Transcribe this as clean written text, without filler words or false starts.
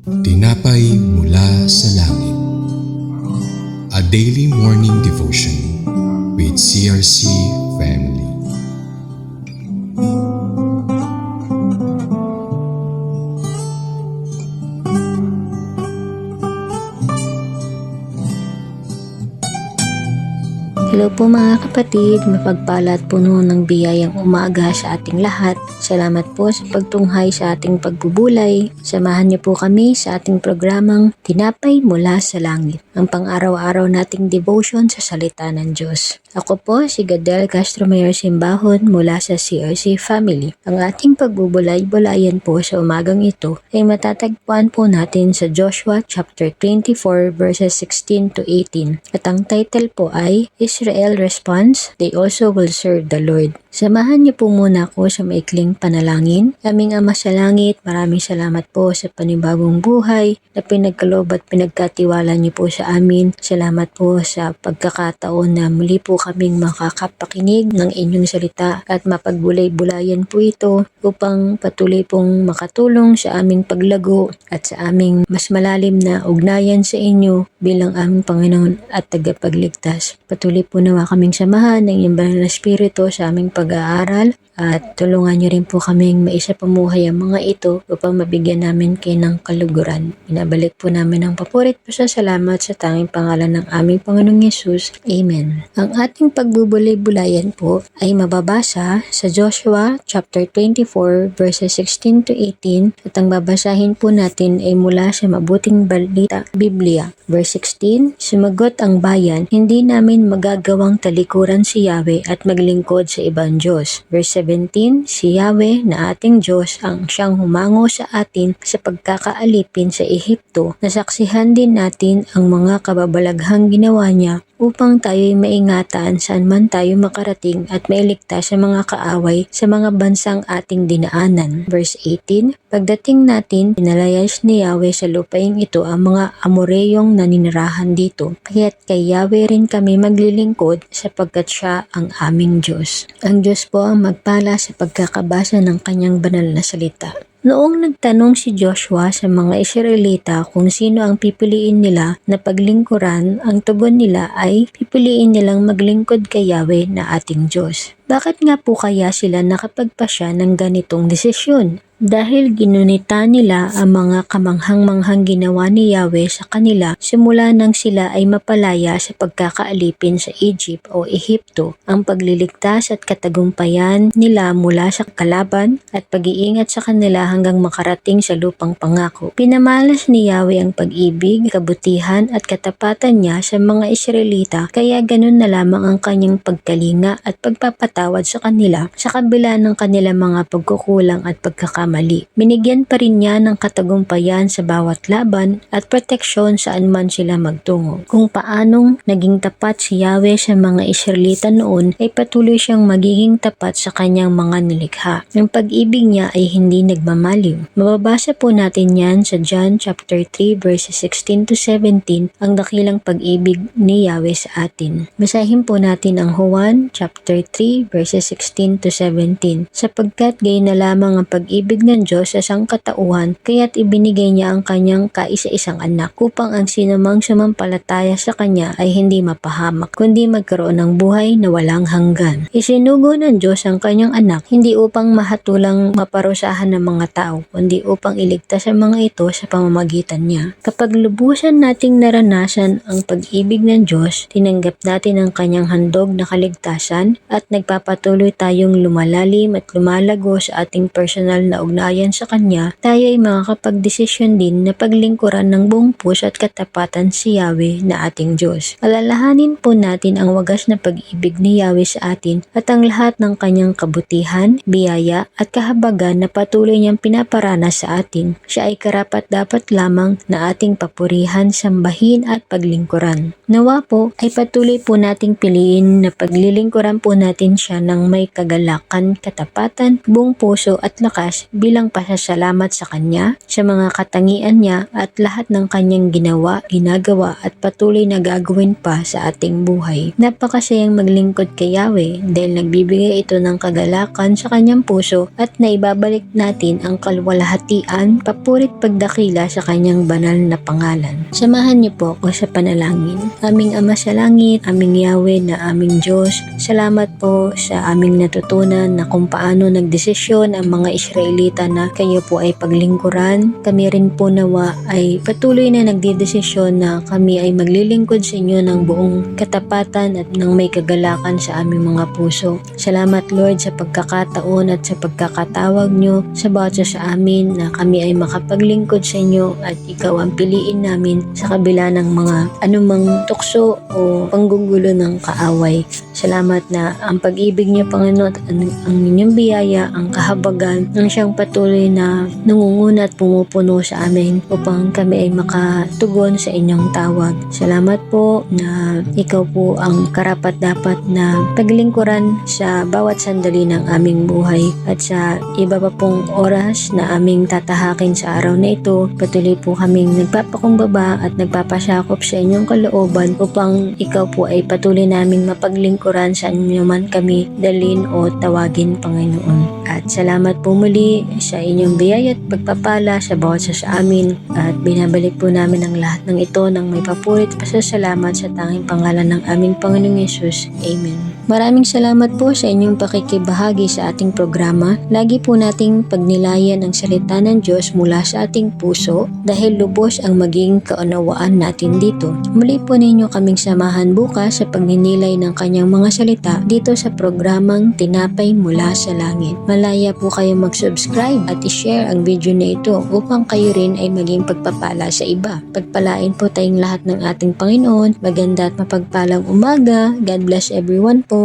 Tinapay mula sa langit. A daily morning devotion with CRC family. Hello po mga kapatid, mapagpala at puno ng biyayang umaga sa ating lahat. Salamat po sa pagtunghay sa ating pagbubulay. Samahan niyo po kami sa ating programang Tinapay mula sa Langit, ang pang-araw-araw nating devotion sa salita ng Diyos. Ako po si Gadel Castro Mayor Simbahon mula sa CRC Family. Ang ating pagbubulay-bulayan po sa umagang ito ay matatagpuan po natin sa Joshua chapter 24 verses 16 to 18. At ang title po ay Israel Response, They Also Will Serve the Lord. Samahan niyo po muna ako sa maikling panalangin. Aming Ama sa Langit, maraming salamat po sa panibagong buhay na pinagkaloob at pinagkatiwala niyo po sa amin. Salamat po sa pagkakataon na muli po kaming makakapakinig ng inyong salita at mapagbulay-bulayan po ito upang patuloy pong makatulong sa aming paglago at sa aming mas malalim na ugnayan sa inyo bilang aming Panginoon at tagapagligtas. Patuloy po nawa kaming samahan ng iyong banal na Espiritu sa aming pag-aaral at tulungan niyo rin po kaming maisapamuhay ang mga ito upang mabigyan namin kayo ng kaluguran. Binabalik po namin ang papurit po sa salamat sa tanging pangalan ng aming Panginoong Yesus. Amen. Ang ating pagbubulay-bulayan po ay mababasa sa Joshua chapter 24 verses 16 to 18 at ang babasahin po natin ay mula sa Mabuting Balita Biblia. Verse 16, sumagot ang bayan, hindi namin magagawang talikuran si Yahweh at maglingkod sa ibang Diyos. Verse 17, si Yahweh na ating Diyos ang siyang humango sa atin sa pagkakaalipin sa Ehipto. Nasaksihan din natin ang mga kababalaghang ginawa niya upang tayo'y maingatan saan man tayo makarating at mailigtas sa mga kaaway sa mga bansang ating dinaanan. Verse 18, pagdating natin, pinalayas ni Yahweh sa lupaing ito ang mga Amoreyong naninirahan dito. Kaya't kay Yahweh rin kami maglilingkod sapagkat siya ang aming Diyos. Ang Diyos po ang magpala sa pagkakabasa ng kanyang banal na salita. Noong nagtanong si Joshua sa mga Israelita kung sino ang pipiliin nila na paglingkuran, ang tugon nila ay pipiliin nilang maglingkod kay Yahweh na ating Diyos. Bakit nga po kaya sila nakapagpasya ng ganitong desisyon? Dahil ginunita nila ang mga kamanghang-manghang ginawa ni Yahweh sa kanila simula nang sila ay mapalaya sa pagkakaalipin sa Egypt o Ehipto. Ang pagliligtas at katagumpayan nila mula sa kalaban at pag-iingat sa kanila hanggang makarating sa lupang pangako. Pinamalas ni Yahweh ang pag-ibig, kabutihan at katapatan niya sa mga Israelita kaya ganun na lamang ang kanyang pagkalinga at pagpapatawad sa kanila sa kabila ng kanilang mga pagkukulang at pagkakamali. Binigyan pa rin niya ng katagumpayan sa bawat laban at proteksyon saan man sila magtungo. Kung paanong naging tapat si Yahweh sa mga Israelita noon ay patuloy siyang magiging tapat sa kanyang mga nilikha. Ang pag-ibig niya ay hindi nagmamaliw. Mababasa po natin yan sa John chapter 3 verses 16 to 17 ang dakilang pag-ibig ni Yahweh sa atin. Basahin po natin ang Juan chapter 3 verses 16 to 17. Sapagkat gayon na lamang ang pag-ibig ng Diyos sa sangkatauhan, kaya't ibinigay niya ang kanyang kaisa-isang anak upang ang sinumang sumampalataya sa kanya ay hindi mapahamak, kundi magkaroon ng buhay na walang hanggan. Isinugo ng Diyos ang kanyang anak hindi upang mahatulang maparusahan ng mga tao, kundi upang iligtas ang mga ito sa pamamagitan niya. Kapag lubusan nating naranasan ang pag-ibig ng Diyos, tinanggap natin ang kanyang handog na kaligtasan at nagpapatuloy tayong lumalalim at lumalago sa ating personal na ugnayan sa Kanya, tayo ay makakapagdesisyon din na paglingkuran ng buong puso at katapatan si Yahweh na ating Diyos. Alalahanin po natin ang wagas na pag-ibig ni Yahweh sa atin at ang lahat ng Kanyang kabutihan, biyaya at kahabagan na patuloy niyang pinaparanas sa atin. Siya ay karapat-dapat lamang na ating papurihan, sambahin at paglingkuran. Nawa po ay patuloy po nating piliin na paglilingkuran po natin siya ng may kagalakan, katapatan, buong puso at lakas bilang pasasalamat sa kanya, sa mga katangian niya at lahat ng kanyang ginawa, ginagawa at patuloy na gagawin pa sa ating buhay. Napakasayang maglingkod kay Yahweh dahil nagbibigay ito ng kagalakan sa kanyang puso at naibabalik natin ang kalwalhatian, papurit pagdakila sa kanyang banal na pangalan. Samahan niyo po ako sa panalangin. Aming Ama sa langit, aming Yahweh na aming Diyos, salamat po sa aming natutunan na kung paano nagdesisyon ang mga Israelita na kayo po ay paglingkuran. Kami rin po nawa ay patuloy na nagdidesisyon na kami ay maglilingkod sa inyo ng buong katapatan at ng may kagalakan sa aming mga puso. Salamat Lord sa pagkakataon at sa pagkakatawag nyo sa bawat isa sa amin na kami ay makapaglingkod sa inyo at ikaw ang piliin namin sa kabila ng mga anumang tukso o panggugulo ng kaaway. Salamat na ang pag-ibig niyo Panginoon at ang inyong biyaya, ang kahabagan ng siyang patuloy na nangunguna at pumupuno sa amin upang kami ay makatugon sa inyong tawag. Salamat po na ikaw po ang karapat-dapat na paglingkuran sa bawat sandali ng aming buhay at sa iba pa pong oras na aming tatahakin sa araw na ito. Patuloy po kaming nagpapakumbaba at nagpapasakop sa inyong kalooban upang ikaw po ay patuloy naming mapaglingkuran sa inyo man kami dalin o tawagin, Panginoon. At salamat po muli sa inyong biyaya at pagpapala sa bawat isa sa amin at binabalik po namin ang lahat ng ito ng may papurit pasasalamat sa tanging pangalan ng aming Panginoong Yesus. Amen. Maraming salamat po sa inyong pakikibahagi sa ating programa. Lagi po nating pagnilayan ang salita ng Diyos mula sa ating puso dahil lubos ang maging kaunawaan natin dito. Muli po ninyo kaming samahan bukas sa pagninilay ng kanyang mga salita dito sa programang Tinapay Mula sa Langit. Malaya po kayong mag-subscribe at i-share ang video na ito upang kayo rin ay maging pagpapala sa iba. Pagpalain po tayong lahat ng ating Panginoon. Maganda at mapagpalang umaga. God bless everyone po.